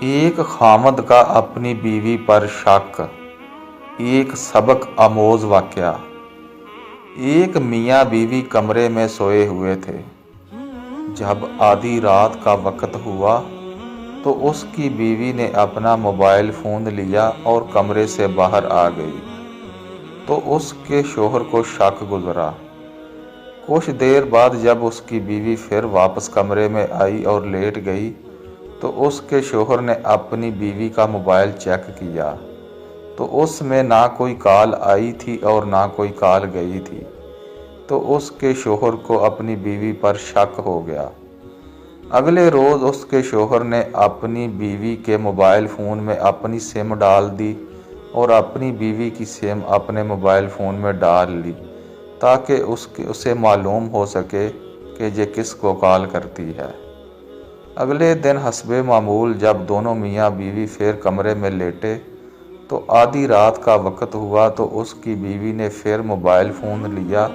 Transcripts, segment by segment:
ایک خامد کا اپنی بیوی پر شک، ایک سبق آموز واقعہ۔ ایک میاں بیوی کمرے میں سوئے ہوئے تھے۔ جب آدھی رات کا وقت ہوا تو اس کی بیوی نے اپنا موبائل فون لیا اور کمرے سے باہر آ گئی تو اس کے شوہر کو شک گزرا۔ کچھ دیر بعد جب اس کی بیوی پھر واپس کمرے میں آئی اور لیٹ گئی تو اس کے شوہر نے اپنی بیوی کا موبائل چیک کیا تو اس میں نہ کوئی کال آئی تھی اور نہ کوئی کال گئی تھی، تو اس کے شوہر کو اپنی بیوی پر شک ہو گیا۔ اگلے روز اس کے شوہر نے اپنی بیوی کے موبائل فون میں اپنی سم ڈال دی اور اپنی بیوی کی سم اپنے موبائل فون میں ڈال لی تاکہ اسے معلوم ہو سکے کہ یہ کس کو کال کرتی ہے۔ اگلے دن حسب معمول جب دونوں میاں بیوی پھر کمرے میں لیٹے تو آدھی رات کا وقت ہوا تو اس کی بیوی نے پھر موبائل فون لیا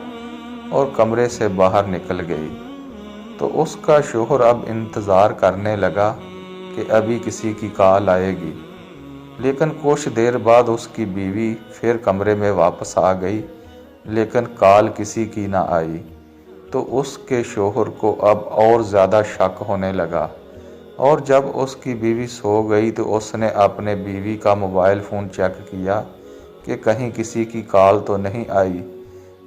اور کمرے سے باہر نکل گئی تو اس کا شوہر اب انتظار کرنے لگا کہ ابھی کسی کی کال آئے گی، لیکن کچھ دیر بعد اس کی بیوی پھر کمرے میں واپس آ گئی لیکن کال کسی کی نہ آئی تو اس کے شوہر کو اب اور زیادہ شک ہونے لگا، اور جب اس کی بیوی سو گئی تو اس نے اپنے بیوی کا موبائل فون چیک کیا کہ کہیں کسی کی کال تو نہیں آئی۔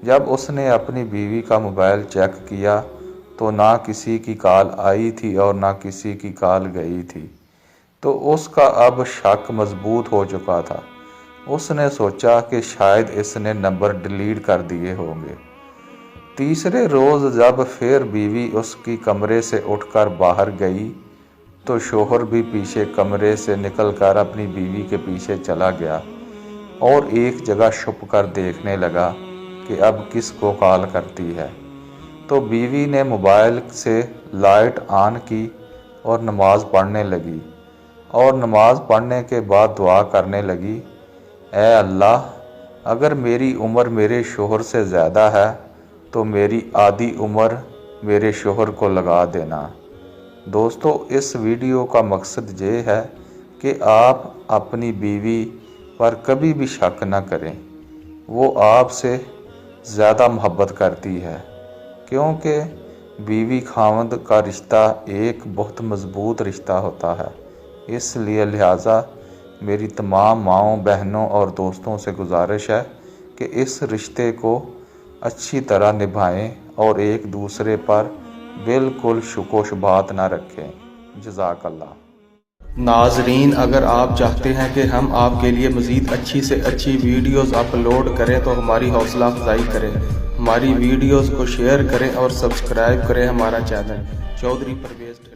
جب اس نے اپنی بیوی کا موبائل چیک کیا تو نہ کسی کی کال آئی تھی اور نہ کسی کی کال گئی تھی، تو اس کا اب شک مضبوط ہو چکا تھا۔ اس نے سوچا کہ شاید اس نے نمبر ڈیلیٹ کر دیے ہوں گے۔ تیسرے روز جب پھر بیوی اس کی کمرے سے اٹھ کر باہر گئی تو شوہر بھی پیچھے کمرے سے نکل کر اپنی بیوی کے پیچھے چلا گیا اور ایک جگہ چھپ کر دیکھنے لگا کہ اب کس کو کال کرتی ہے۔ تو بیوی نے موبائل سے لائٹ آن کی اور نماز پڑھنے لگی، اور نماز پڑھنے کے بعد دعا کرنے لگی، اے اللہ، اگر میری عمر میرے شوہر سے زیادہ ہے تو میری آدھی عمر میرے شوہر کو لگا دینا۔ دوستو، اس ویڈیو کا مقصد یہ ہے کہ آپ اپنی بیوی پر کبھی بھی شک نہ کریں، وہ آپ سے زیادہ محبت کرتی ہے، کیونکہ بیوی خاوند کا رشتہ ایک بہت مضبوط رشتہ ہوتا ہے۔ اس لیے لہٰذا میری تمام ماؤں، بہنوں اور دوستوں سے گزارش ہے کہ اس رشتے کو اچھی طرح نبھائیں اور ایک دوسرے پر بالکل شک و شبہات نہ رکھیں۔ جزاک اللہ۔ ناظرین، اگر آپ چاہتے ہیں کہ ہم آپ کے لیے مزید اچھی سے اچھی ویڈیوز اپلوڈ کریں تو ہماری حوصلہ افزائی کریں، ہماری ویڈیوز کو شیئر کریں اور سبسکرائب کریں ہمارا چینل چودھری پرویز۔